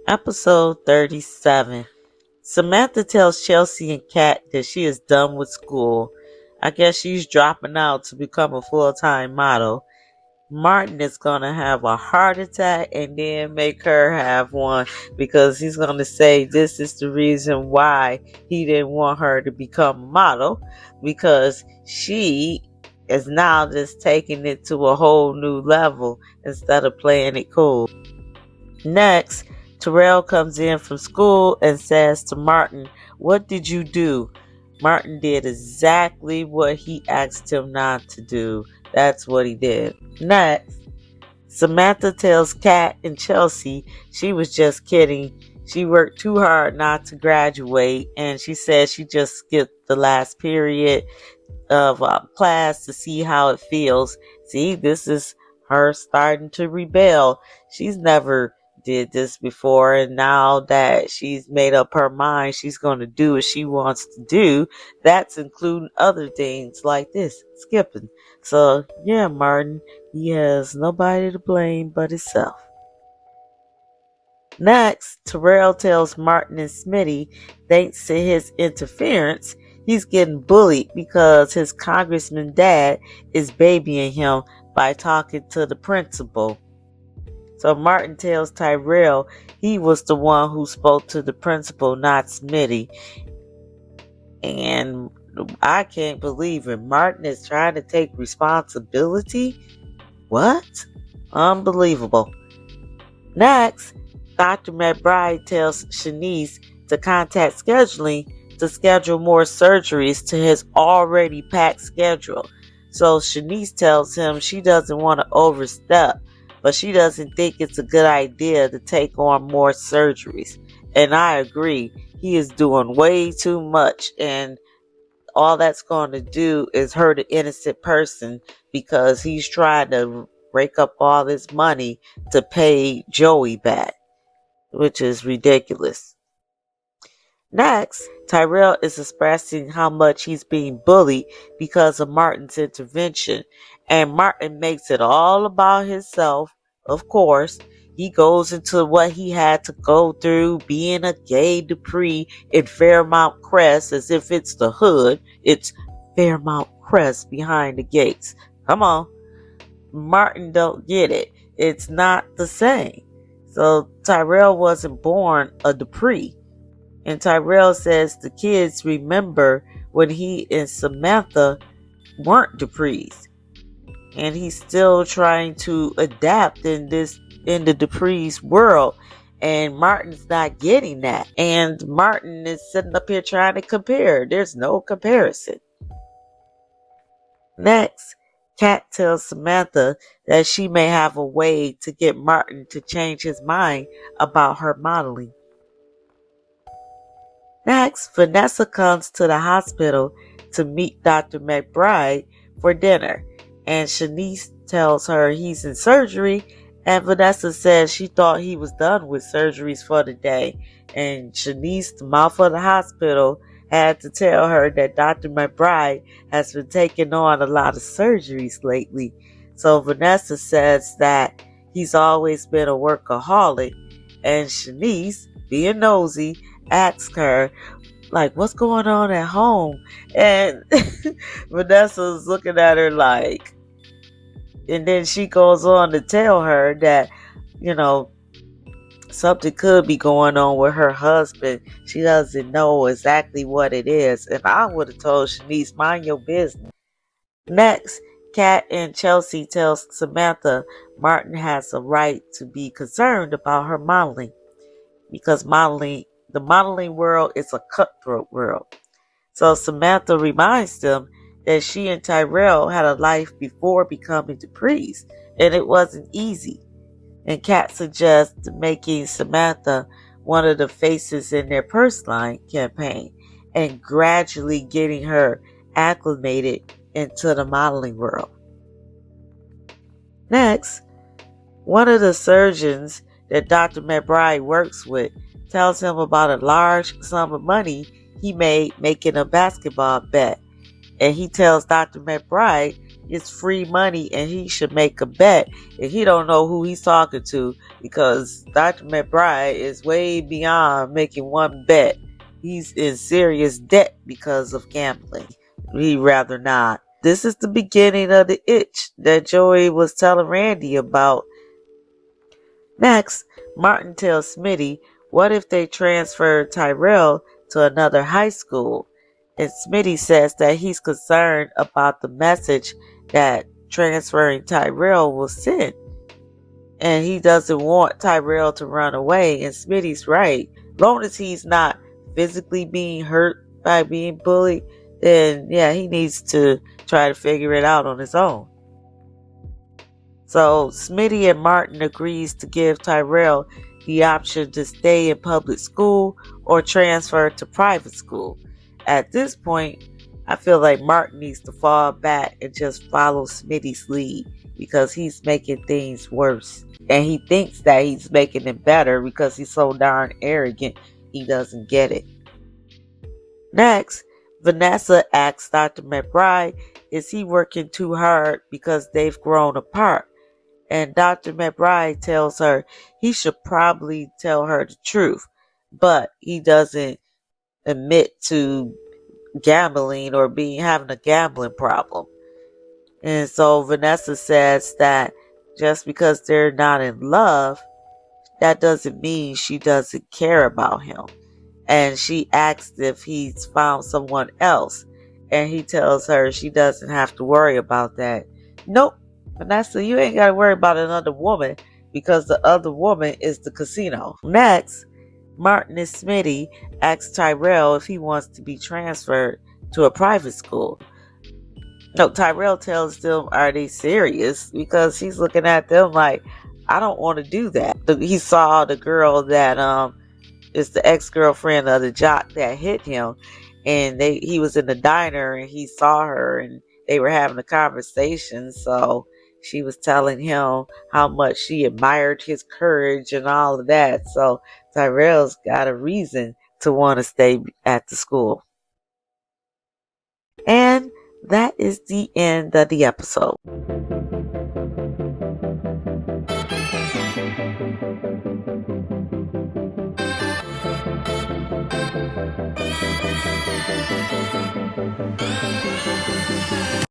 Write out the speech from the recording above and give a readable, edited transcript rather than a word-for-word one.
Episode 37. Samantha tells Chelsea and Kat that she is done with school. I guess she's dropping out to become a full-time model. Martin is going to have a heart attack and then make her have one because he's going to say this is the reason why he didn't want her to become a model, because she is now just taking it to a whole new level instead of playing it cool. Next, Terrell comes in from school and says to Martin, "What did you do?" Martin did exactly what he asked him not to do. That's what he did. Next, Samantha tells Kat and Chelsea she was just kidding. She worked too hard not to graduate, and she said she just skipped the last period of class to see how it feels. See, this is her starting to rebel. She's never did this before, and now that she's made up her mind, she's going to do what she wants to do. That's including other things like this, skipping. So yeah, Martin, he has nobody to blame but himself. Next, Terrell tells Martin and Smitty, thanks to his interference, he's getting bullied because his congressman dad is babying him by talking to the principal. So Martin tells Tyrell he was the one who spoke to the principal, not Smitty. And I can't believe it. Martin is trying to take responsibility? What? Unbelievable. Next, Dr. McBride tells Shanice to contact scheduling to schedule more surgeries to his already packed schedule. So Shanice tells him she doesn't want to overstep, but she doesn't think it's a good idea to take on more surgeries. And I agree. He is doing way too much, and all that's going to do is hurt an innocent person because he's trying to rake up all this money to pay Joey back, which is ridiculous. Next, Tyrell is expressing how much he's being bullied because of Martin's intervention, and Martin makes it all about himself. Of course, he goes into what he had to go through being a gay Dupree in Fairmount Crest as if it's the hood. It's Fairmount Crest behind the gates. Come on. Martin don't get it. It's not the same. So Tyrell wasn't born a Dupree. And Tyrell says the kids remember when he and Samantha weren't Duprees. And he's still trying to adapt in the Dupree's world. And Martin's not getting that. And Martin is sitting up here trying to compare. There's no comparison. Next, Kat tells Samantha that she may have a way to get Martin to change his mind about her modeling. Next, Vanessa comes to the hospital to meet Dr. McBride for dinner, and Shanice tells her he's in surgery, and Vanessa says she thought he was done with surgeries for the day, and Shanice, the mouth of the hospital, had to tell her that Dr. McBride has been taking on a lot of surgeries lately. So Vanessa says that he's always been a workaholic, and Shanice, being nosy, asks her, like, what's going on at home? And Vanessa's looking at her like, and then she goes on to tell her that, something could be going on with her husband. She doesn't know exactly what it is. And I would have told Shanice, mind your business. Next, Kat and Chelsea tells Samantha Martin has a right to be concerned about her modeling, because the modeling world is a cutthroat world. So Samantha reminds them that she and Tyrell had a life before becoming Duprees, and it wasn't easy. And Kat suggests making Samantha one of the faces in their Purse Line campaign and gradually getting her acclimated into the modeling world. Next, one of the surgeons that Dr. McBride works with tells him about a large sum of money he made making a basketball bet. And he tells Dr. McBride it's free money and he should make a bet. And he don't know who he's talking to because Dr. McBride is way beyond making one bet. He's in serious debt because of gambling. He'd rather not. This is the beginning of the itch that Joey was telling Randy about. Next, Martin tells Smitty, what if they transferred Tyrell to another high school? And Smitty says that he's concerned about the message that transferring Tyrell will send. And he doesn't want Tyrell to run away. And Smitty's right. Long as he's not physically being hurt by being bullied, then yeah, he needs to try to figure it out on his own. So Smitty and Martin agrees to give Tyrell the option to stay in public school or transfer to private school. At this point, I feel like Martin needs to fall back and just follow Smitty's lead because he's making things worse. And he thinks that he's making them better because he's so darn arrogant he doesn't get it. Next, Vanessa asks Dr. McBride, is he working too hard because they've grown apart? And Dr. McBride tells her he should probably tell her the truth, but he doesn't admit to gambling or having a gambling problem. And so Vanessa says that just because they're not in love, that doesn't mean she doesn't care about him. And she asks if he's found someone else, and he tells her she doesn't have to worry about that. Nope, Vanessa, you ain't got to worry about another woman because the other woman is the casino. Next, Martin and Smitty asks Tyrell if he wants to be transferred to a private school. No, Tyrell tells them, are they serious? Because he's looking at them like, I don't want to do that. He saw the girl that is the ex-girlfriend of the jock that hit him, and he was in the diner and he saw her and they were having a conversation. So she was telling him how much she admired his courage and all of that. So Tyrell's got a reason to want to stay at the school. And that is the end of the episode.